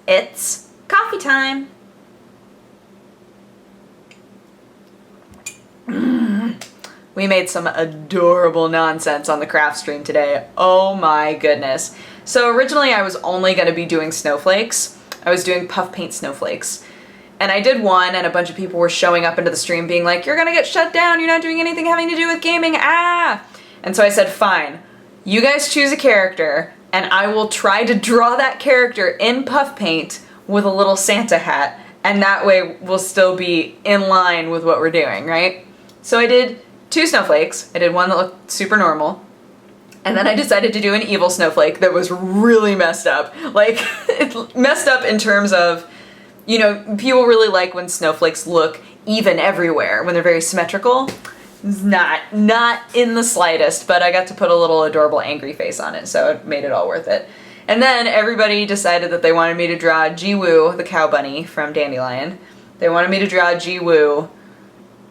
It's coffee time. We made some adorable nonsense on the craft stream today. Oh my goodness. So originally I was only going to be doing snowflakes. I was doing puff paint snowflakes. And I did one, and a bunch of people were showing up into the stream being like, you're gonna get shut down, you're not doing anything having to do with gaming, ah! And so I said, fine, you guys choose a character, and I will try to draw that character in puff paint with a little Santa hat, and that way we'll still be in line with what we're doing, right? So I did 2 snowflakes. I did one that looked super normal, and then I decided to do an evil snowflake that was really messed up. Like, it messed up in terms of, you know, people really like when snowflakes look even everywhere, when they're very symmetrical. It's not in the slightest, but I got to put a little adorable angry face on it, so it made it all worth it. And then everybody decided that they wanted me to draw Ji-Woo, the cow bunny from Dandelion. They wanted me to draw Ji-Woo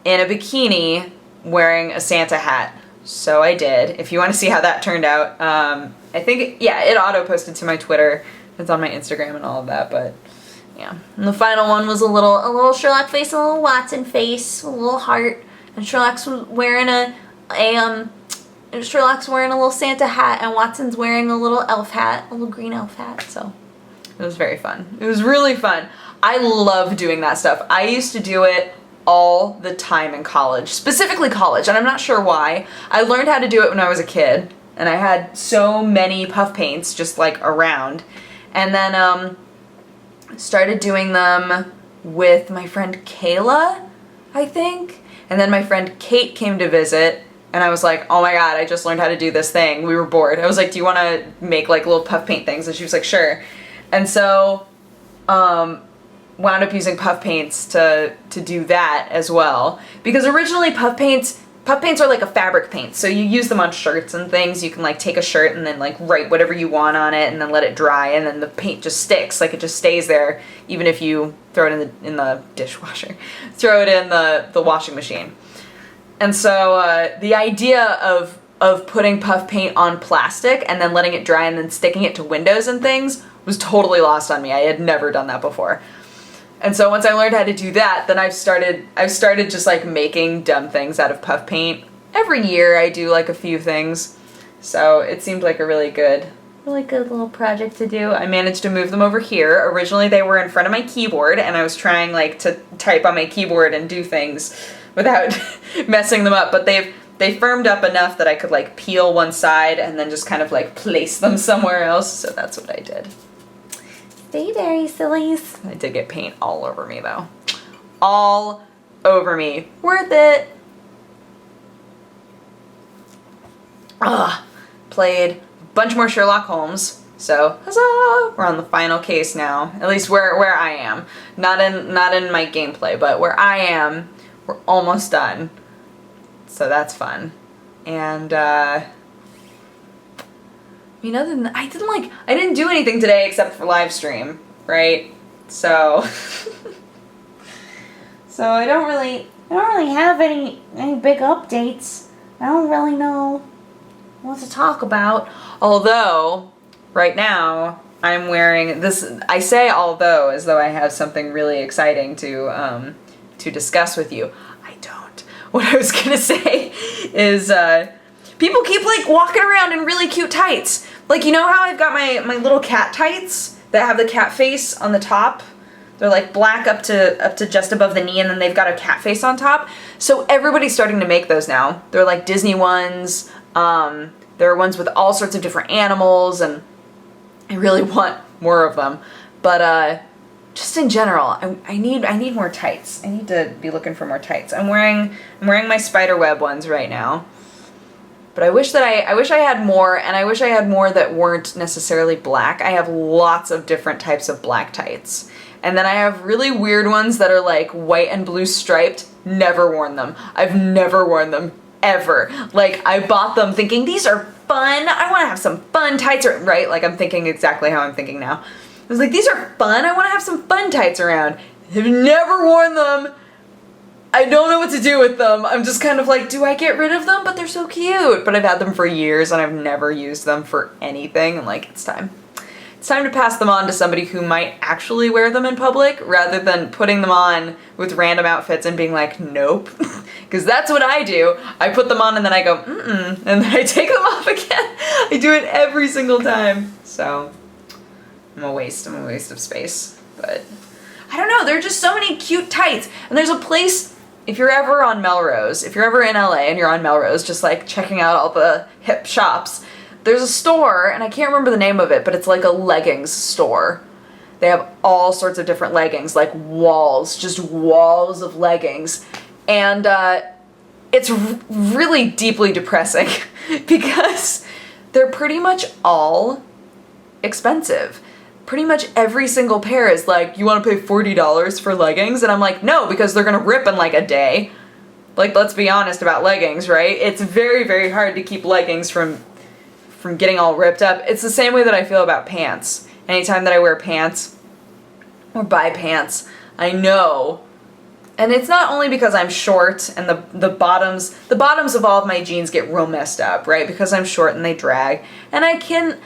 in a bikini wearing a Santa hat. So I did. If you want to see how that turned out, I think, yeah, it auto-posted to my Twitter. It's on my Instagram and all of that, but yeah. And the final one was a little Sherlock face, a little Watson face, a little heart, and Sherlock's wearing Sherlock's wearing a little Santa hat, and Watson's wearing a little elf hat, a little green elf hat. So it was very fun. It was really fun. I love doing that stuff. I used to do it all the time in college, specifically college, and I'm not sure why. I learned how to do it when I was a kid, and I had so many puff paints just like around, and then started doing them with my friend Kayla, I think, and then my friend Kate came to visit, and I was like, oh my god, I just learned how to do this thing. We were bored. I was like, do you want to make like little puff paint things? And she was like, sure. And so wound up using puff paints to do that as well, because originally puff paints are like a fabric paint, so you use them on shirts and things. You can like take a shirt and then like write whatever you want on it and then let it dry, and then the paint just sticks, like it just stays there even if you throw it in the dishwasher, throw it in the washing machine. And so the idea of putting puff paint on plastic and then letting it dry and then sticking it to windows and things was totally lost on me. I had never done that before. And so once I learned how to do that, then I've started just like making dumb things out of puff paint. Every year I do like a few things. So it seemed like a really good little project to do. I managed to move them over here. Originally they were in front of my keyboard, and I was trying like to type on my keyboard and do things without messing them up, but they firmed up enough that I could like peel one side and then just kind of like place them somewhere else. So that's what I did. Stay there, you sillies. I did get paint all over me though. All over me. Worth it. Played a bunch more Sherlock Holmes. So, huzzah! We're on the final case now. At least where I am. Not in my gameplay, but where I am, we're almost done. So that's fun. And I mean, other than I didn't do anything today except for live stream, right? So so I don't really have any big updates. I don't really know what to talk about. Although right now I'm wearing this. I say although as though I have something really exciting to discuss with you. I don't. What I was gonna say is people keep like walking around in really cute tights. Like, you know how I've got my little cat tights that have the cat face on the top? They're like black up to just above the knee, and then they've got a cat face on top. So everybody's starting to make those now. They're like Disney ones. There are ones with all sorts of different animals, and I really want more of them. But just in general, I need more tights. I need to be looking for more tights. I'm wearing my spider web ones right now. But I wish I had more, and I wish I had more that weren't necessarily black. I have lots of different types of black tights. And then I have really weird ones that are like white and blue striped. Never worn them. I've never worn them, ever. Like, I bought them thinking, these are fun. I want to have some fun tights, right? Like, I'm thinking exactly how I'm thinking now. I was like, these are fun. I want to have some fun tights around. I've never worn them. I don't know what to do with them. I'm just kind of like, do I get rid of them? But they're so cute. But I've had them for years and I've never used them for anything. And like, it's time it's time to pass them on to somebody who might actually wear them in public rather than putting them on with random outfits and being like, nope. Because that's what I do. I put them on and then I go, and then I take them off again. I do it every single time. So I'm a waste of space. But I don't know, there are just so many cute tights. And there's a place, if you're ever on Melrose, if you're ever in LA and you're on Melrose, just like checking out all the hip shops, there's a store, and I can't remember the name of it, but it's like a leggings store. They have all sorts of different leggings, like walls, just walls of leggings. And it's really deeply depressing because they're pretty much all expensive. Pretty much every single pair is like, you want to pay $40 for leggings? And I'm like, no, because they're going to rip in like a day. Like, let's be honest about leggings, right? It's very, very hard to keep leggings from getting all ripped up. It's the same way that I feel about pants. Anytime that I wear pants or buy pants, I know, and it's not only because I'm short and the bottoms of all of my jeans get real messed up, right? Because I'm short and they drag. And I can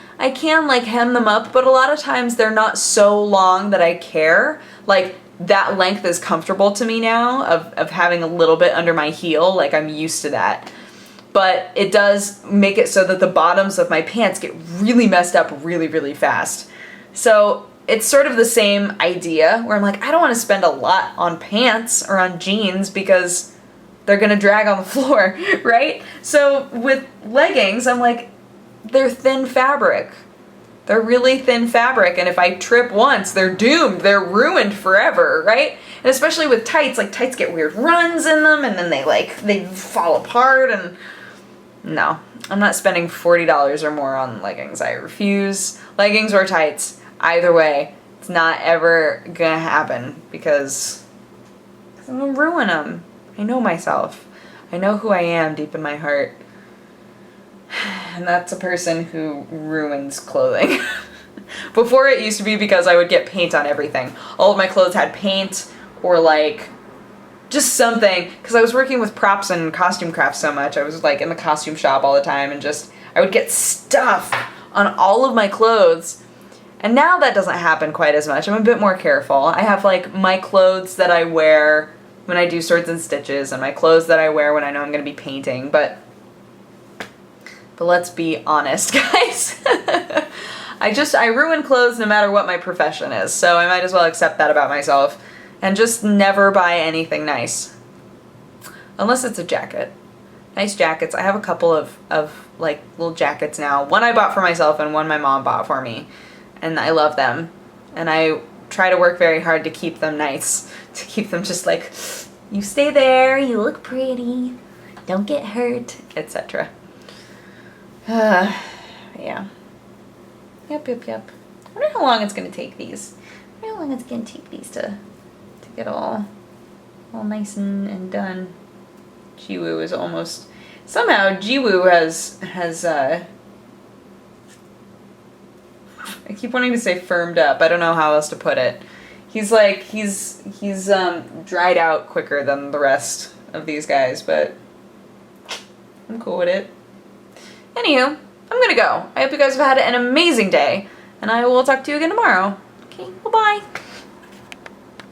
like hem them up, but a lot of times they're not so long that I care. Like, that length is comfortable to me now of having a little bit under my heel. Like, I'm used to that. But it does make it so that the bottoms of my pants get really messed up really, really fast. So it's sort of the same idea where I'm like, I don't want to spend a lot on pants or on jeans because they're going to drag on the floor, right? So with leggings, I'm like, they're thin fabric. They're really thin fabric, and if I trip once, they're doomed. They're ruined forever, right? And especially with tights, like tights get weird runs in them, and then they fall apart, and no, I'm not spending $40 or more on leggings. I refuse. Leggings or tights, either way, it's not ever gonna happen because I'm gonna ruin them. I know myself. I know who I am deep in my heart. And that's a person who ruins clothing. Before, it used to be because I would get paint on everything. All of my clothes had paint or like just something, because I was working with props and costume crafts so much. I was like in the costume shop all the time, and just I would get stuff on all of my clothes. And now that doesn't happen quite as much. I'm a bit more careful. I have like my clothes that I wear when I do swords and stitches, and my clothes that I wear when I know I'm going to be painting, but let's be honest, guys. I ruin clothes no matter what my profession is, so I might as well accept that about myself and just never buy anything nice. Unless it's a jacket. Nice jackets. I have a couple of like little jackets now. One I bought for myself and one my mom bought for me. And I love them. And I try to work very hard to keep them nice. To keep them just like, you stay there, you look pretty, don't get hurt, etc. Yeah. Yep. I wonder how long it's gonna take these. I wonder how long it's gonna take these to get all nice and done. Jiwoo is almost, somehow Jiwoo has I keep wanting to say firmed up. I don't know how else to put it. He's dried out quicker than the rest of these guys, but I'm cool with it. Anywho, I'm gonna go. I hope you guys have had an amazing day, and I will talk to you again tomorrow. Okay, bye-bye.